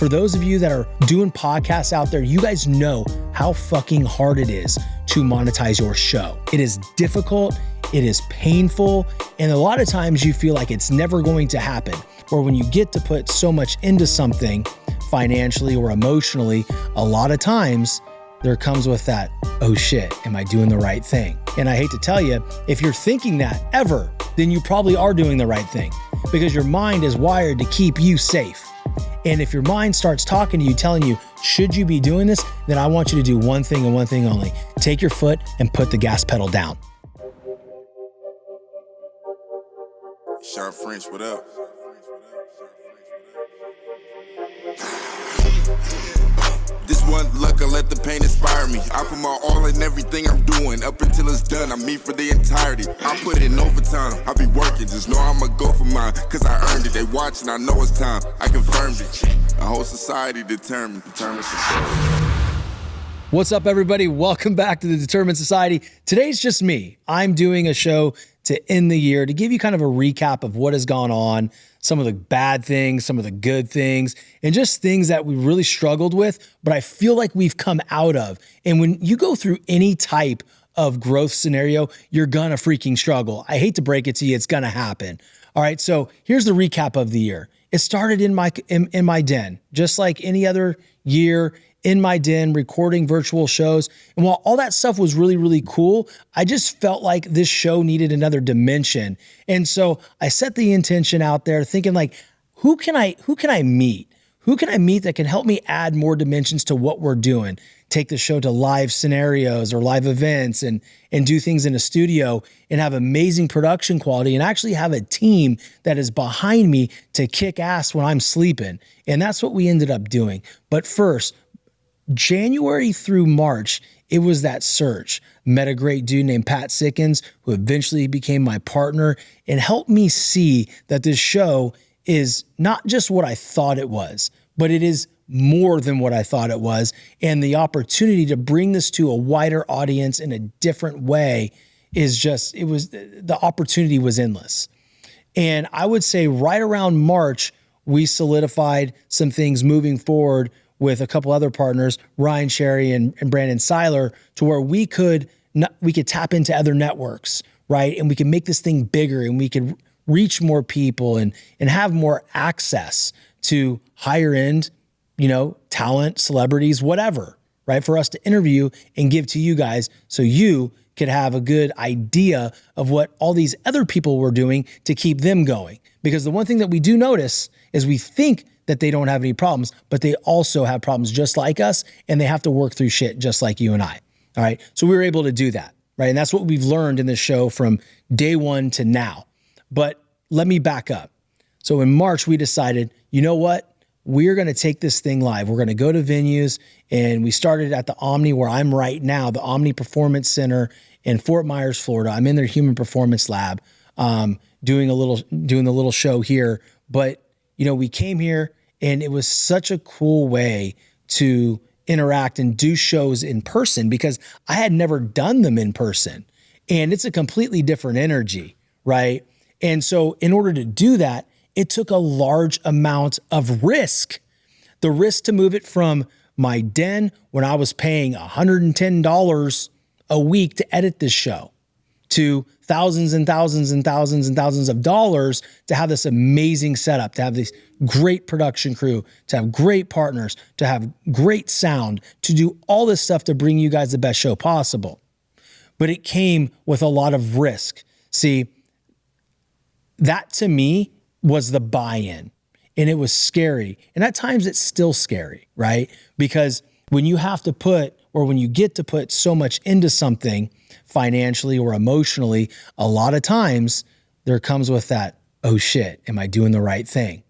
For those of you that are doing podcasts out there, you guys know how fucking hard it is to monetize your show. It is difficult, it is painful, and a lot of times you feel like it's never going to happen. Or when you get to put so much into something financially or emotionally, a lot of times there comes with that, oh shit, am I doing the right thing? And I hate to tell you, if you're thinking that ever, then you probably are doing the right thing, because your mind is wired to keep you safe. And if your mind starts talking to you, telling you, should you be doing this? Then I want you to do one thing and one thing only. Take your foot and put the gas pedal down. Shawn French, what up? This one luck, I let the pain inspire me. I put my all in everything I'm doing. Up until it's done, I'm me for the entirety. I put in overtime, I be working. Just know I'ma go for mine, cause I earned it. They watching, I know it's time. I confirmed it. A whole society determined success. What's up, everybody? Welcome back to the Determined Society. Today's just me. I'm doing a show to end the year to give you kind of a recap of what has gone on, some of the bad things, some of the good things, and just things that we really struggled with, but I feel like we've come out of. And when you go through any type of growth scenario, you're gonna freaking struggle. I hate to break it to you, it's gonna happen. All right, so here's the recap of the year. It started in my den, just like any other year, in my den, recording virtual shows. And while all that stuff was really, really cool, I just felt like this show needed another dimension. And so I set the intention out there thinking like, who can I meet? Who can I meet that can help me add more dimensions to what we're doing? Take the show to live scenarios or live events and do things in a studio and have amazing production quality and actually have a team that is behind me to kick ass when I'm sleeping. And that's what we ended up doing. But first, January through March, it was that search. Met a great dude named Pat Sickens, who eventually became my partner and helped me see that this show is not just what I thought it was, but it is more than what I thought it was. And the opportunity to bring this to a wider audience in a different way is just, the opportunity was endless. And I would say right around March, we solidified some things moving forward with a couple other partners, Ryan Sherry and Brandon Seiler, to where we could tap into other networks, right? And we can make this thing bigger and we could reach more people and have more access to higher end, talent, celebrities, whatever, right? For us to interview and give to you guys so you could have a good idea of what all these other people were doing to keep them going. Because the one thing that we do notice is we think that they don't have any problems, but they also have problems just like us, and they have to work through shit just like you and I. All right. So we were able to do that, right? And that's what we've learned in this show from day one to now. But let me back up. So in March, we decided, you know what? We're going to take this thing live. We're going to go to venues, and we started at the Omni, where I'm right now, the Omni Performance Center in Fort Myers, Florida. I'm in their human performance lab, doing the little show here. But we came here and it was such a cool way to interact and do shows in person because I had never done them in person, and it's a completely different energy, right? And so in order to do that, it took a large amount of risk. The risk to move it from my den when I was paying $110 a week to edit this show to thousands and thousands and thousands and thousands of dollars to have this amazing setup, to have this great production crew, to have great partners, to have great sound, to do all this stuff to bring you guys the best show possible. But it came with a lot of risk. See, that to me was the buy-in, and it was scary. And at times it's still scary, right? Because when you have to put, or when you get to put so much into something financially or emotionally, a lot of times there comes with that, oh shit, am I doing the right thing?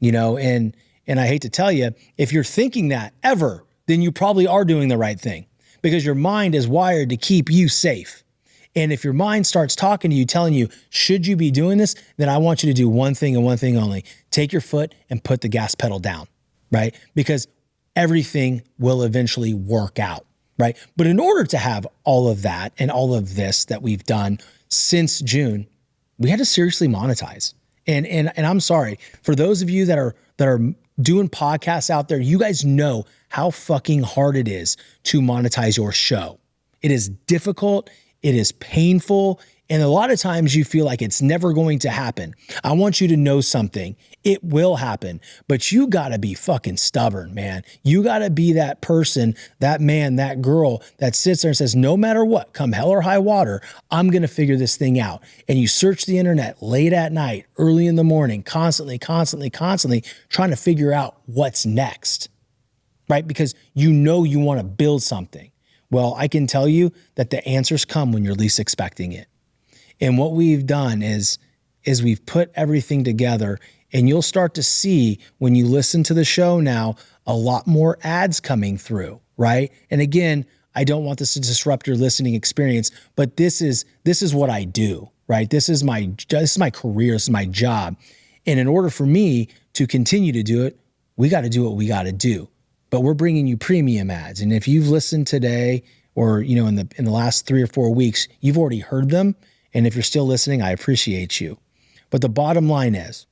And I hate to tell you, if you're thinking that ever, then you probably are doing the right thing, because your mind is wired to keep you safe. And if your mind starts talking to you, telling you, should you be doing this? Then I want you to do one thing and one thing only. Take your foot and put the gas pedal down, right? Because everything will eventually work out, right? But in order to have all of that and all of this that we've done since June, we had to seriously monetize. And I'm sorry, for those of you that are doing podcasts out there, you guys know how fucking hard it is to monetize your show. It is difficult. It is painful. And a lot of times you feel like it's never going to happen. I want you to know something. It will happen, but you got to be fucking stubborn, man. You got to be that person, that man, that girl that sits there and says, no matter what, come hell or high water, I'm going to figure this thing out. And you search the internet late at night, early in the morning, constantly trying to figure out what's next, right? Because you know you want to build something. Well, I can tell you that the answers come when you're least expecting it. And what we've done is we've put everything together, and you'll start to see when you listen to the show now, a lot more ads coming through, right? And again, I don't want this to disrupt your listening experience, but this is what I do, right? This is my career, this is my job. And in order for me to continue to do it, we got to do what we got to do. But we're bringing you premium ads. And if you've listened today or, in the last 3 or 4 weeks, you've already heard them. And if you're still listening, I appreciate you. But the bottom line is,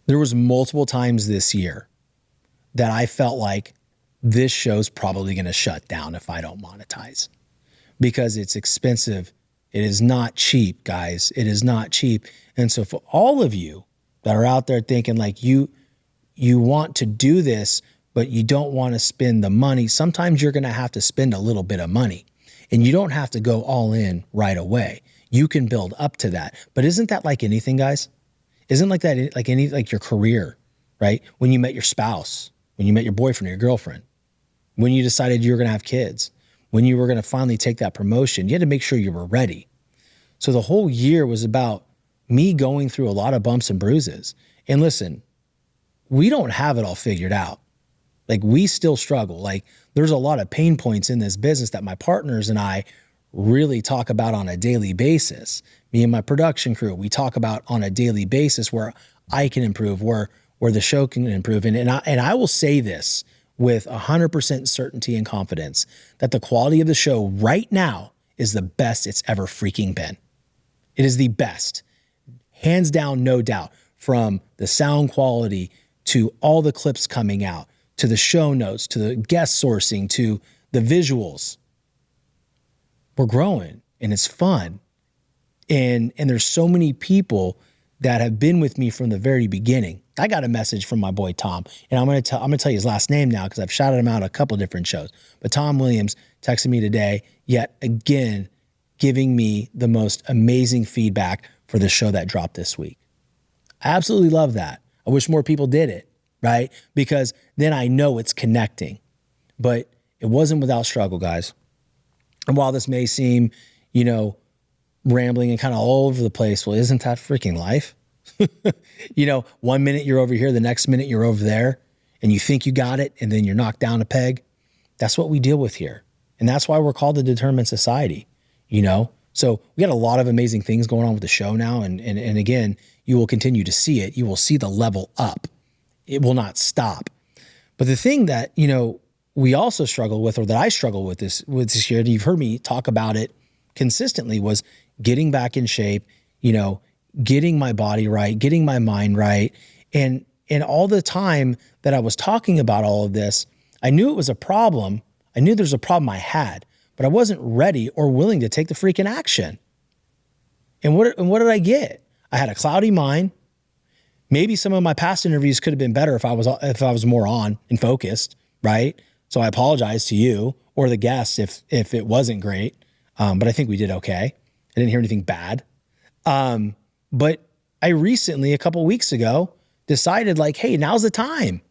there was multiple times this year that I felt like this show's probably going to shut down if I don't monetize, because it's expensive. It is not cheap, guys. It is not cheap. And so for all of you that are out there thinking like you want to do this, but you don't want to spend the money, sometimes you're going to have to spend a little bit of money. And you don't have to go all in right away. You can build up to that. But isn't that like anything, guys? Isn't like that like your career, right? When you met your spouse, when you met your boyfriend or your girlfriend, when you decided you were going to have kids, when you were going to finally take that promotion, you had to make sure you were ready. So the whole year was about me going through a lot of bumps and bruises. And listen, we don't have it all figured out. Like, we still struggle. Like, there's a lot of pain points in this business that my partners and I really talk about on a daily basis. Me and my production crew, we talk about on a daily basis where I can improve, where the show can improve. And I will say this with 100% certainty and confidence, that the quality of the show right now is the best it's ever freaking been. It is the best, hands down, no doubt, from the sound quality to all the clips coming out, to the show notes, to the guest sourcing, to the visuals. We're growing and it's fun. And there's so many people that have been with me from the very beginning. I got a message from my boy Tom, and I'm going to tell you his last name now because I've shouted him out a couple different shows. But Tom Williams texted me today, yet again, giving me the most amazing feedback for the show that dropped this week. I absolutely love that. I wish more people did it, right? Because then I know it's connecting. But it wasn't without struggle, guys. And while this may seem, rambling and kind of all over the place, well, isn't that freaking life? 1 minute you're over here, the next minute you're over there, and you think you got it, and then you're knocked down a peg. That's what we deal with here. And that's why we're called the Determined Society, So we got a lot of amazing things going on with the show now. And again, you will continue to see it. You will see the level up. It will not stop. But the thing that, we also struggle with, or that I struggle with this year, and you've heard me talk about it consistently, was getting back in shape, getting my body right, getting my mind right. And all the time that I was talking about all of this, I knew it was a problem. I knew there's a problem I had, but I wasn't ready or willing to take the freaking action. And what did I get? I had a cloudy mind. Maybe some of my past interviews could have been better if I was more on and focused, right? So I apologize to you or the guests if it wasn't great. But I think we did okay. I didn't hear anything bad. But I recently, a couple weeks ago, decided like, hey, now's the time.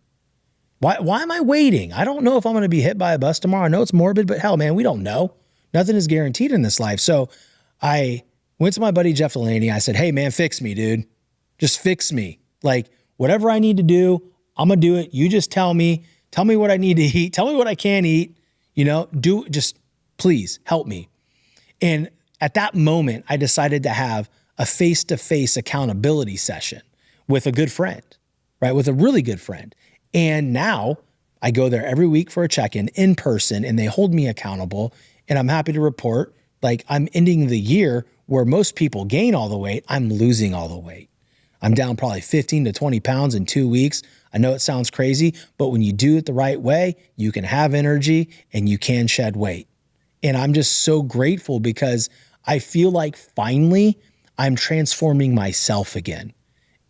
Why am I waiting? I don't know if I'm going to be hit by a bus tomorrow. I know it's morbid, but hell, man, we don't know. Nothing is guaranteed in this life. So I went to my buddy, Jeff Delaney. I said, hey, man, fix me, dude. Just fix me. Like, whatever I need to do, I'm going to do it. You just tell me what I need to eat. Tell me what I can't eat. Just please help me. And at that moment, I decided to have a face-to-face accountability session with a good friend, right? With a really good friend. And now I go there every week for a check-in in person, and they hold me accountable. And I'm happy to report, like, I'm ending the year where most people gain all the weight. I'm losing all the weight. I'm down probably 15 to 20 pounds in 2 weeks. I know it sounds crazy, but when you do it the right way, you can have energy and you can shed weight. And I'm just so grateful because I feel like finally I'm transforming myself again.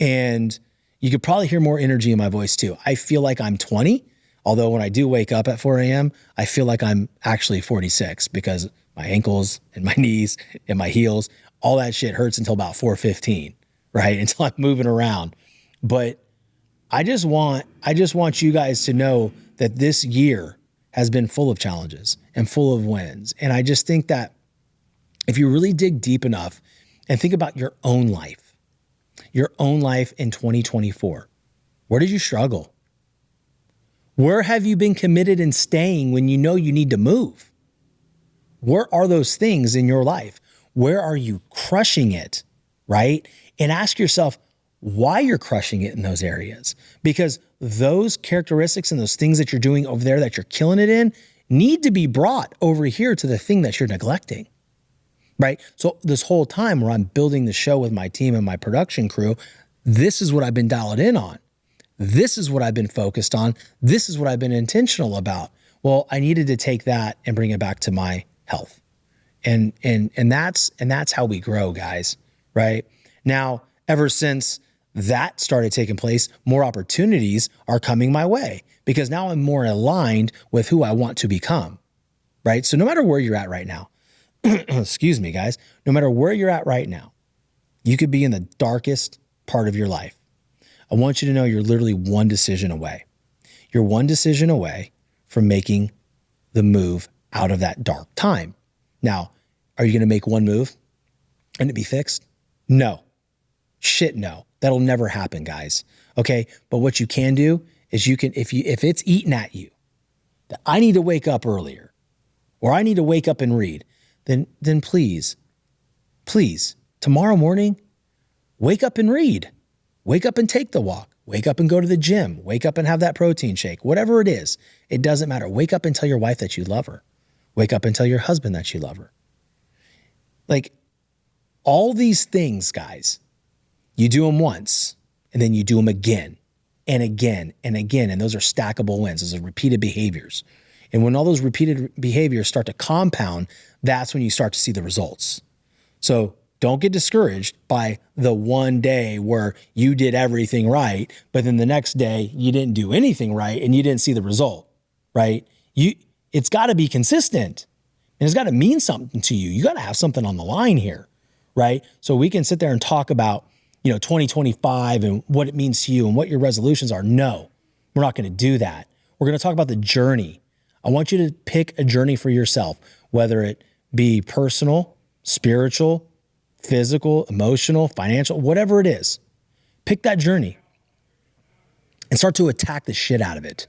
And you could probably hear more energy in my voice too. I feel like I'm 20, although when I do wake up at 4 a.m., I feel like I'm actually 46 because my ankles and my knees and my heels, all that shit hurts until about 4:15, right? Until I'm moving around. But I just want you guys to know that this year has been full of challenges and full of wins. And I just think that if you really dig deep enough and think about your own life in 2024, where did you struggle? Where have you been committed in staying when you know you need to move? Where are those things in your life? Where are you crushing it, right? And ask yourself why you're crushing it in those areas. Because those characteristics and those things that you're doing over there that you're killing it in need to be brought over here to the thing that you're neglecting, right? So this whole time where I'm building the show with my team and my production crew, this is what I've been dialed in on. This is what I've been focused on. This is what I've been intentional about. Well, I needed to take that and bring it back to my health. And that's how we grow, guys, right? Now, ever since that started taking place, more opportunities are coming my way because now I'm more aligned with who I want to become, right? So no matter where you're at right now, excuse me, guys, no matter where you're at right now, you could be in the darkest part of your life. I want you to know you're literally one decision away. You're one decision away from making the move out of that dark time. Now, are you going to make one move and it be fixed? No. Shit, no. That'll never happen, guys. Okay? But what you can do is you can, if it's eating at you, that I need to wake up earlier or I need to wake up and read, then please, tomorrow morning, wake up and read. Wake up and take the walk. Wake up and go to the gym. Wake up and have that protein shake. Whatever it is, it doesn't matter. Wake up and tell your wife that you love her. Wake up and tell your husband that you love her. Like all these things, guys, you do them once and then you do them again and again and again. And those are stackable wins. Those are repeated behaviors. And when all those repeated behaviors start to compound, that's when you start to see the results. So don't get discouraged by the one day where you did everything right, but then the next day you didn't do anything right and you didn't see the result, right? It's got to be consistent and it's got to mean something to you. You got to have something on the line here, right? So we can sit there and talk about, 2025 and what it means to you and what your resolutions are. No, we're not going to do that. We're going to talk about the journey. I want you to pick a journey for yourself, whether it be personal, spiritual, physical, emotional, financial, whatever it is. Pick that journey and start to attack the shit out of it.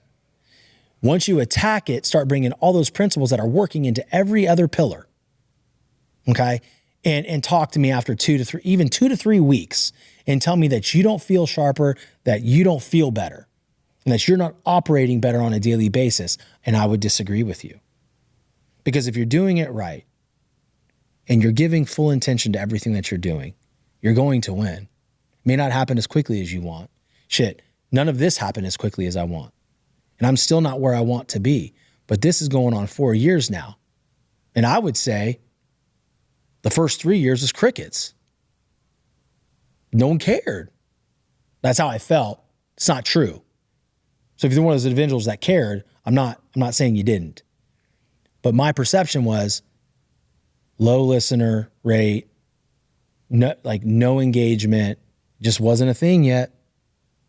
Once you attack it, start bringing all those principles that are working into every other pillar. Okay? And talk to me after 2 to 3 weeks and tell me that you don't feel sharper, that you don't feel better, and that you're not operating better on a daily basis. And I would disagree with you. Because if you're doing it right and you're giving full intention to everything that you're doing, you're going to win. It may not happen as quickly as you want. Shit, none of this happened as quickly as I want. And I'm still not where I want to be. But this is going on 4 years now. And I would say the first 3 years was crickets. No one cared. That's how I felt. It's not true. So if you're one of those individuals that cared, I'm not saying you didn't. But my perception was low listener rate, no engagement, just wasn't a thing yet.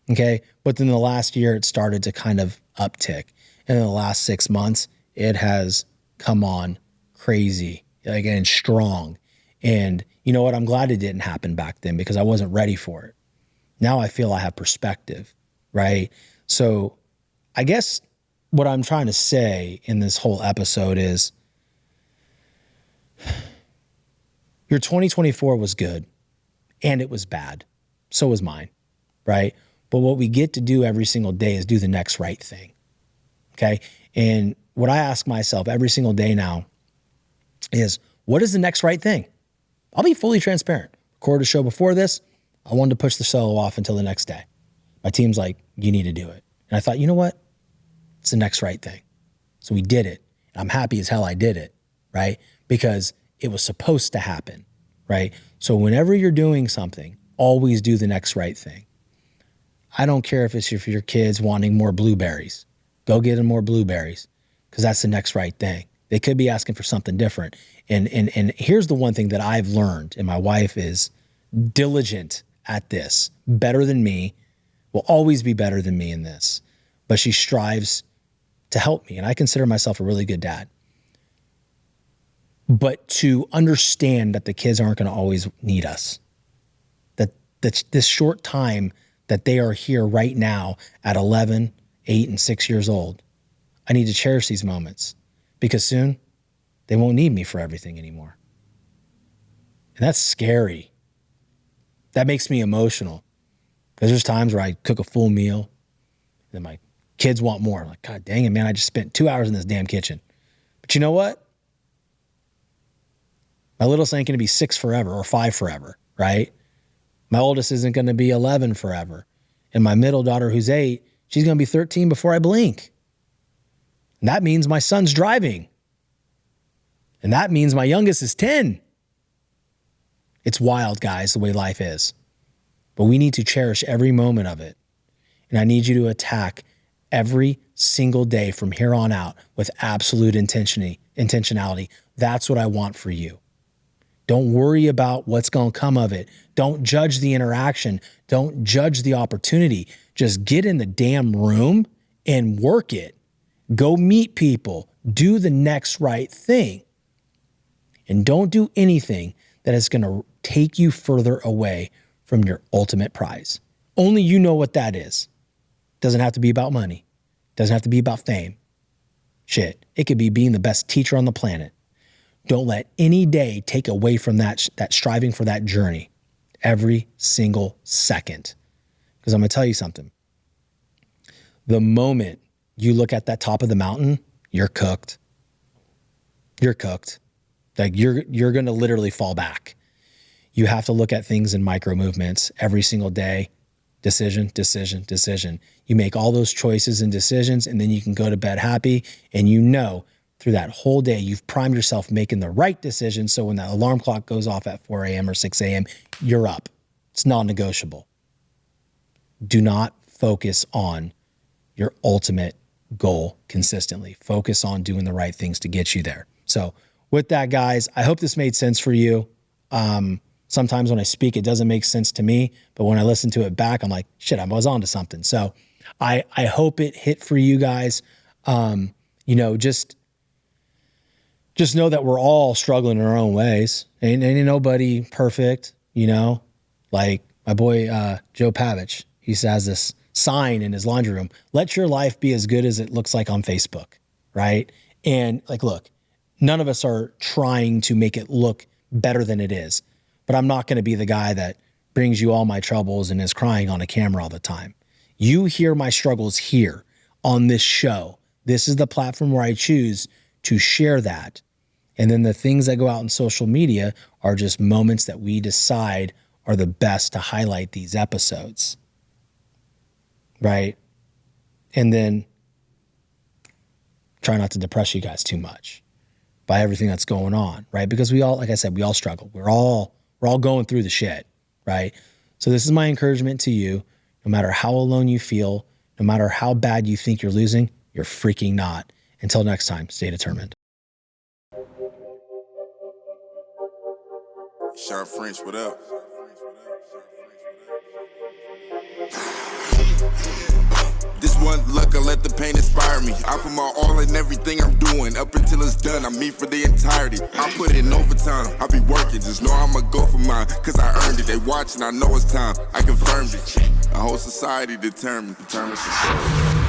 Okay. But then the last year it started to kind of uptick. And in the last 6 months, it has come on crazy, again, strong. And you know what? I'm glad it didn't happen back then because I wasn't ready for it. Now I feel I have perspective, right? So I guess what I'm trying to say in this whole episode is your 2024 was good and it was bad. So was mine, right? But what we get to do every single day is do the next right thing, okay? And what I ask myself every single day now is, what is the next right thing? I'll be fully transparent. Recorded a show before this. I wanted to push the solo off until the next day. My team's like, you need to do it. And I thought, you know what? It's the next right thing. So we did it. I'm happy as hell I did it, right? Because it was supposed to happen, right? So whenever you're doing something, always do the next right thing. I don't care if it's for your kids wanting more blueberries. Go get them more blueberries because that's the next right thing. They could be asking for something different. And here's the one thing that I've learned, and my wife is diligent at this, better than me, will always be better than me in this, but she strives to help me. And I consider myself a really good dad. But to understand that the kids aren't going to always need us, that this short time that they are here right now at 11, 8, and 6 years old, I need to cherish these moments because soon they won't need me for everything anymore. And that's scary. That makes me emotional because there's times where I cook a full meal and then my kids want more. I'm like, God dang it, man, I just spent 2 hours in this damn kitchen. But you know what? My littlest ain't going to be 6 forever or 5 forever, right? My oldest isn't going to be 11 forever. And my middle daughter, who's 8, she's going to be 13 before I blink. And that means my son's driving. And that means my youngest is 10. It's wild, guys, the way life is. But we need to cherish every moment of it. And I need you to attack every single day from here on out with absolute intentionality. That's what I want for you. Don't worry about what's going to come of it. Don't judge the interaction. Don't judge the opportunity. Just get in the damn room and work it. Go meet people. Do the next right thing. And don't do anything that is going to take you further away from your ultimate prize. Only you know what that is. Doesn't have to be about money. Doesn't have to be about fame. Shit, it could be being the best teacher on the planet. Don't let any day take away from that striving for that journey every single second. Because I'm going to tell you something. The moment you look at that top of the mountain, you're cooked. You're cooked. Like you're going to literally fall back. You have to look at things in micro movements every single day. Decision, decision, decision. You make all those choices and decisions, and then you can go to bed happy, and you know through that whole day, you've primed yourself making the right decision. So when that alarm clock goes off at 4 a.m. or 6 a.m., you're up. It's non-negotiable. Do not focus on your ultimate goal consistently. Focus on doing the right things to get you there. So with that, guys, I hope this made sense for you. Sometimes when I speak, it doesn't make sense to me, but when I listen to it back, I'm like, shit, I was onto something. So I hope it hit for you guys. Just know that we're all struggling in our own ways. Ain't nobody perfect, like my boy, Joe Pavich, he has this sign in his laundry room, let your life be as good as it looks like on Facebook. Right. And like, look, none of us are trying to make it look better than it is, but I'm not going to be the guy that brings you all my troubles and is crying on a camera all the time. You hear my struggles here on this show. This is the platform where I choose to share that. And then the things that go out in social media are just moments that we decide are the best to highlight these episodes. Right? And then try not to depress you guys too much by everything that's going on, right? Because we all, like I said, we all struggle. We're all going through the shit, right? So this is my encouragement to you. No matter how alone you feel, no matter how bad you think you're losing, you're freaking not. Until next time, stay determined. Shawn French, what up? This one luck, I let the pain inspire me. I put my all in everything I'm doing. Up until it's done, I'm me for the entirety. I put in overtime, I be working. Just know I'ma go for mine, cause I earned it. They watching, I know it's time. I confirmed it. A whole society determined success.